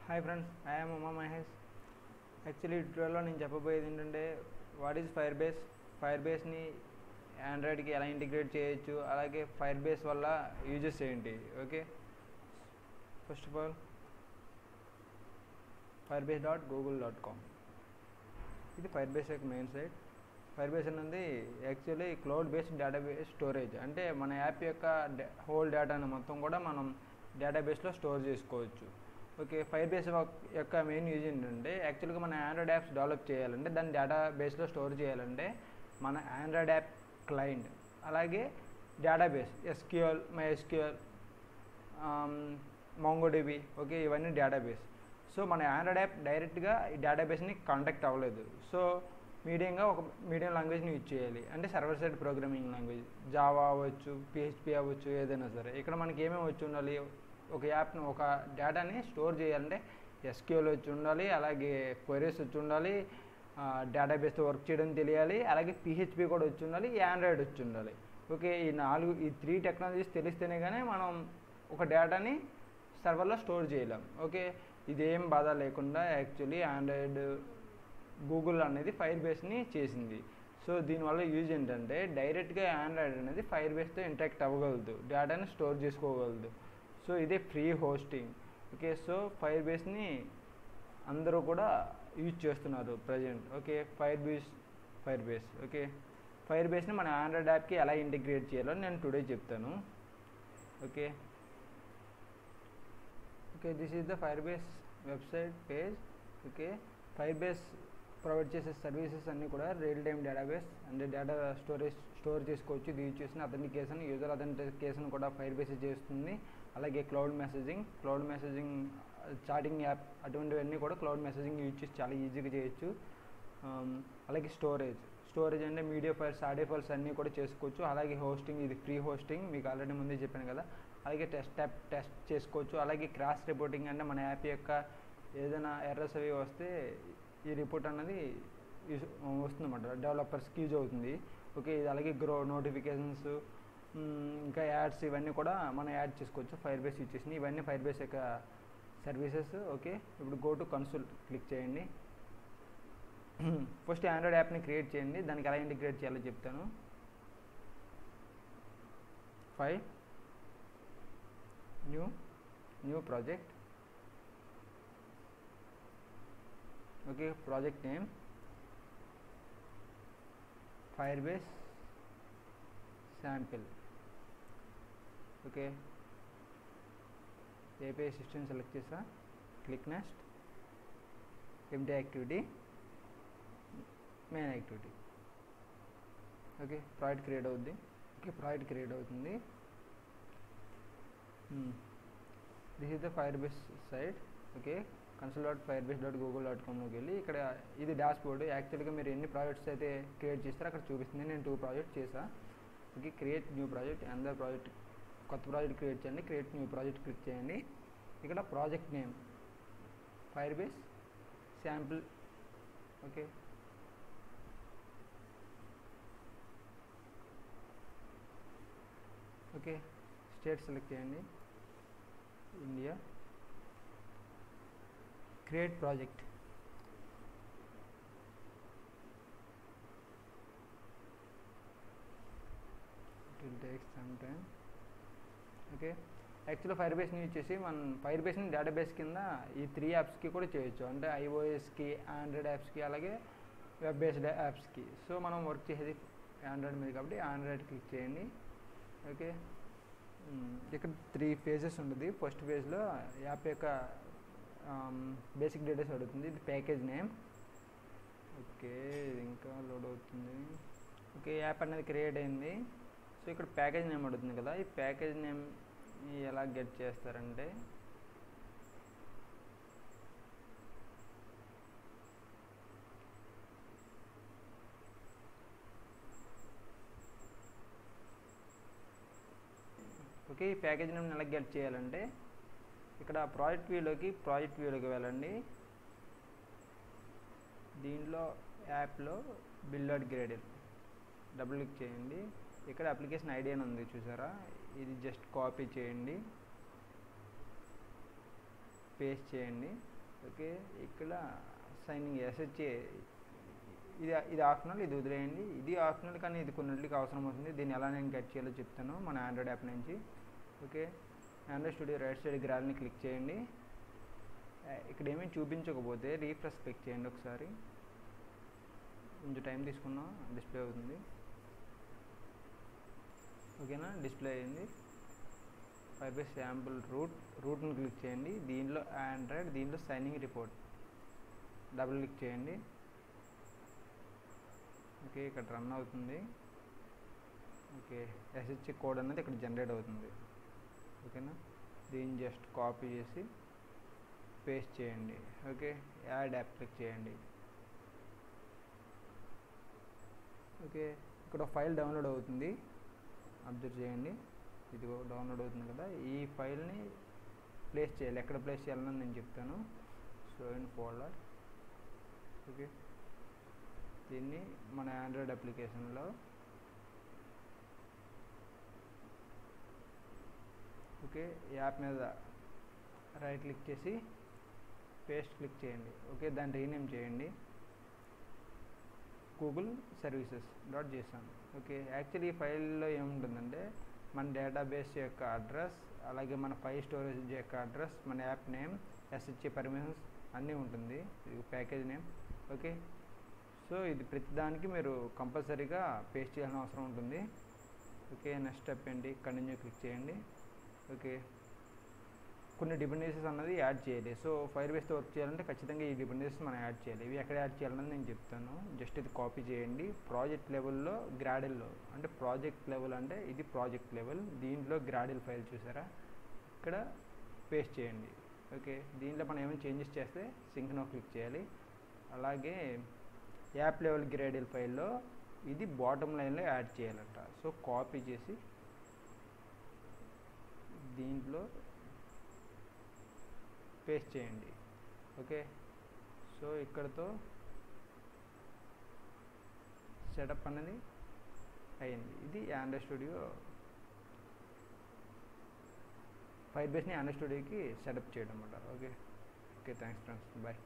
Hi friends, I am Uma Mahesh. Actually ఈ ట్యూటోరియల్లో నేను చెప్పబోయేది ఏంటంటే వాట్ ఈజ్ ఫైర్ బేస్, ఫైర్ బేస్ని ఆండ్రాయిడ్కి ఎలా ఇంటిగ్రేట్ చేయొచ్చు, అలాగే ఫైర్ బేస్ వల్ల యూజెస్ ఏంటి. Okay, first of all firebase.google.com ఇది ఫైర్ బేస్ యొక్క మెయిన్ సైట్. ఫైర్ బేస్ అనేది actually cloud based database storage. అంటే మన యాప్ యొక్క హోల్ డేటాను మొత్తం కూడా మనం డేటాబేస్లో స్టోర్ చేసుకోవచ్చు. ఓకే, ఫైర్ బేస్ యొక్క మెయిన్ యూజ్ ఏంటంటే యాక్చువల్గా మన ఆండ్రాయిడ్ యాప్స్ డెవలప్ చేయాలంటే దాన్ని డేటాబేస్లో స్టోర్ చేయాలంటే మన ఆండ్రాయిడ్ యాప్ క్లయింట్ అలాగే database SQL, MySQL, MongoDB, okay, ఇవన్నీ డేటాబేస్. సో మన ఆండ్రాయిడ్ యాప్ డైరెక్ట్గా ఈ డేటాబేస్ని కాంటాక్ట్ అవ్వలేదు. సో మీడియంగా ఒక మీడియం లాంగ్వేజ్ని యూజ్ చేయాలి. అంటే server side programming language, Java అవ్వచ్చు, PHP అవ్వచ్చు, ఏదైనా సరే. ఇక్కడ మనకి ఏమేమి వచ్చి ఉండాలి, ఒక యాప్ను ఒక డేటాని స్టోర్ చేయాలంటే SQL వచ్చి ఉండాలి, అలాగే క్వెరీస్ వచ్చి ఉండాలి, డేటాబేస్తో వర్క్ చేయడం తెలియాలి, అలాగే PHP కూడా వచ్చి ఉండాలి, ఆండ్రాయిడ్ వచ్చి ఉండాలి. ఓకే, ఈ 3 టెక్నాలజీస్ తెలిస్తేనే కానీ మనం ఒక డేటాని సర్వర్లో స్టోర్ చేయలేం. ఓకే, ఇదేం బాధ లేకుండా యాక్చువల్లీ ఆండ్రాయిడ్ గూగుల్ అనేది ఫైర్ బేస్ని చేసింది. సో దీనివల్ల యూజ్ ఏంటంటే డైరెక్ట్గా ఆండ్రాయిడ్ అనేది ఫైర్ బేస్తో ఇంటరాక్ట్ అవ్వగలదు, డేటాని స్టోర్ చేసుకోగలదు. సో ఇదే ఫ్రీ హోస్టింగ్. ఓకే, సో ఫైర్ బేస్ని అందరూ కూడా యూజ్ చేస్తున్నారు present. Okay, firebase okay, ఫైర్ బేస్ని మన ఆండ్రాయిడ్ యాప్కి ఎలా ఇంటిగ్రేట్ చేయాలో నేను టుడే చెప్తాను. Okay, this is the firebase website page. Okay, firebase provide చేసే సర్వీసెస్ అన్నీ కూడా రియల్ టైమ్ డేటాబేస్ అంటే డేటా స్టోర్ చేసుకోవచ్చు. ఇది యూజ్ చేసిన అథెంటికేషన్, యూజర్ అథెంటికేషన్ కూడా ఫైర్ బేస్ చేస్తుంది. అలాగే క్లౌడ్ మెసేజింగ్, చాటింగ్ యాప్, అటువంటివన్నీ కూడా క్లౌడ్ మెసేజింగ్ యూజ్ చేసి చాలా ఈజీగా చేయొచ్చు. అలాగే స్టోరేజ్ అంటే మీడియా ఫైల్స్, ఆడియో ఫైల్స్ అన్నీ కూడా చేసుకోవచ్చు. అలాగే హోస్టింగ్, ఇది ఫ్రీ హోస్టింగ్, మీకు ఆల్రెడీ ముందే చెప్పాను కదా. అలాగే టెస్ట్ చేసుకోవచ్చు. అలాగే క్రాస్ రిపోర్టింగ్ అంటే మన యాప్ యొక్క ఏదైనా ఎర్రర్స్ అవి వస్తే ఈ రిపోర్ట్ అన్నది వస్తుందన్నమాట, డెవలపర్స్కి యూజ్ అవుతుంది. ఓకే, ఇది అలాగే నోటిఫికేషన్స్, ఇంకా యాడ్స్, ఇవన్నీ కూడా మనం యాడ్ చేసుకోవచ్చు ఫైర్ బేస్ యూజ్ చేసి. ఇవన్నీ ఫైర్ బేస్ యొక్క సర్వీసెస్. ఓకే, ఇప్పుడు గో టు కన్సోల్ క్లిక్ చేయండి. ఫస్ట్ ఆండ్రాయిడ్ యాప్ని క్రియేట్ చేయండి. దానికి ఎలా ఇంటిగ్రేట్ చేయాలో చెప్తాను. File, new project. Okay, project name firebase sample. Okay, API system select చేసా, click next. Empty activity, main activity. Okay, project create అవుతుంది. This is the firebase site. Okay, console.firebase.google.com లోకి వెళ్ళి ఇక్కడ ఇది డాష్ బోర్డ్. యాక్చువల్గా మీరు ఎన్ని ప్రాజెక్ట్స్ అయితే క్రియేట్ చేస్తారో అక్కడ చూపిస్తుంది. నేను 2 ప్రాజెక్ట్ చేసా. ఓకే, క్రియేట్ న్యూ ప్రాజెక్ట్, కొత్త ప్రాజెక్ట్ క్రియేట్ చేయండి. క్రియేట్ న్యూ ప్రాజెక్ట్ క్లిక్ చేయండి. ఇక్కడ project name firebase sample. Okay, state select చేయండి, India. Create project. It will take some time. Okay, యాక్చువల్గా ఫైర్ బేస్ని యూజ్ చేసి మనం ఫైర్ బేస్ని డేటాబేస్ కింద ఈ 3 యాప్స్కి కూడా చేయొచ్చు. అంటే iOSకి, ఆండ్రాయిడ్ యాప్స్కి, అలాగే వెబ్ బేస్డ్ యాప్స్కి. సో మనం వర్క్ చేసేది ఆండ్రాయిడ్ మీద కాబట్టి ఆండ్రాయిడ్ క్లిక్ చేయండి. ఓకే, ఇక్కడ 3 ఫేజెస్ ఉంటుంది. ఫస్ట్ ఫేజ్లో యాప్ యొక్క బేసిక్ డీటెయిల్స్ అడుగుతుంది. ఇది ప్యాకేజ్ నేమ్. ఓకే, ఇది ఇంకా లోడ్ అవుతుంది. ఓకే, యాప్ అనేది క్రియేట్ అయింది. సో ఇక్కడ ప్యాకేజ్ నేమ్ అడుగుతుంది కదా. ఈ ప్యాకేజ్ నేమ్ ఎలా గెట్ చేస్తారంటే ఓకే, ఈ ప్యాకేజ్ నేమ్ ఎలా గెట్ చేయాలంటే ఇక్కడ ప్రాజెక్ట్ వ్యూలోకి వెళ్ళండి. దీనిలో యాప్లో build.gradle డబుల్ క్లిక్ చేయండి. ఇక్కడ అప్లికేషన్ ఐడి అని ఉంది చూసారా, ఇది జస్ట్ కాపీ చేయండి, పేస్ట్ చేయండి. ఓకే, ఇక్కడ సైనింగ్ ఎస్హెచ్ఏ ఇది ఆప్షనల్, ఇది వదిలేయండి. ఇది ఆప్షనల్ కానీ ఇది కొన్నింటికి అవసరం అవుతుంది. దీన్ని ఎలా నేను గెట్ చేయాలో చెప్తాను మన ఆండ్రాయిడ్ యాప్ నుంచి. Okay, android studio right side గ్రాల్ని క్లిక్ చేయండి. ఇక్కడ ఏమీ చూపించకపోతే రీఫ్రెష్ క్లిక్ చేయండి ఒకసారి. కొంచెం టైం తీసుకున్నా డిస్ప్లే అవుతుంది. ఓకేనా, డిస్ప్లే అయింది. ఫైర్బేస్ శాంపుల్ రూట్ని క్లిక్ చేయండి. దీనిలో ఆండ్రాయిడ్, దీనిలో సైనింగ్ రిపోర్ట్ డబుల్ క్లిక్ చేయండి. ఓకే, ఇక్కడ రన్ అవుతుంది. ఓకే, ఎస్హెచ్ కోడ్ అనేది ఇక్కడ జనరేట్ అవుతుంది. ఓకేనా, దీన్ని జస్ట్ కాపీ చేసి పేస్ట్ చేయండి. ఓకే, యాడ్ యాప్ క్లిక్ చేయండి. ఓకే, ఇక్కడ ఫైల్ డౌన్లోడ్ అవుతుంది, అబ్జర్వ్ చేయండి. ఇదిగో డౌన్లోడ్ అవుతుంది కదా, ఈ ఫైల్ని ప్లేస్ చేయాలి. ఎక్కడ ప్లేస్ చేయాలని నేను చెప్తాను. So in folder. ఓకే, దీన్ని మన ఆండ్రాయిడ్ అప్లికేషన్లో ఓకే యాప్ మీద రైట్ క్లిక్ చేసి పేస్ట్ క్లిక్ చేయండి. ఓకే, దాన్ని రీనేమ్ చేయండి Google services .json. Okay, actually ఈ ఫైల్లో ఏముంటుందంటే మన డేటాబేస్ యొక్క అడ్రస్, అలాగే మన ఫైల్ స్టోరేజ్ యొక్క అడ్రస్, మన యాప్ నేమ్, ఎస్హెచ్ఏ పర్మిషన్స్ అన్నీ ఉంటుంది. ఇది ప్యాకేజ్ నేమ్. ఓకే, సో ఇది ప్రతిదానికి మీరు కంపల్సరీగా పేస్ట్ చేయాల్సిన అవసరం ఉంటుంది. ఓకే, నెక్స్ట్ స్టెప్ ఏంటి, కంటిన్యూ క్లిక్ చేయండి. ఓకే, కొన్ని డిపెండెన్సీస్ అన్నది యాడ్ చేయాలి. సో ఫైర్బేస్తో వర్క్ చేయాలంటే ఖచ్చితంగా ఈ డిపెండెన్సీస్ మనం యాడ్ చేయాలి. ఇవి ఎక్కడ యాడ్ చేయాలని నేను చెప్తాను. జస్ట్ ఇది కాపీ చేయండి. ప్రాజెక్ట్ లెవెల్లో గ్రాడిల్లో, అంటే ప్రాజెక్ట్ లెవెల్ అంటే ఇది ప్రాజెక్ట్ లెవెల్, దీంట్లో గ్రాడిల్ ఫైల్ చూసారా, ఇక్కడ పేస్ట్ చేయండి. ఓకే, దీంట్లో మనం ఏమైనా చేంజెస్ చేస్తే సింక్నో క్లిక్ చేయాలి. అలాగే యాప్ లెవెల్ గ్రాడిల్ ఫైల్లో ఇది బాటమ్ లైన్లో యాడ్ చేయాలంట. సో కాపీ చేసి దీంట్లో పేస్ట్ చేయండి. ఓకే, సో ఇక్కడతో సెటప్ అనేది అయింది. ఇది ఆండ్రాయిడ్ స్టూడియో, ఫైర్బేస్ని ఆండ్రాయిడ్ స్టూడియోకి సెటప్ చేయడం అన్నమాట. Okay, thanks friends, bye.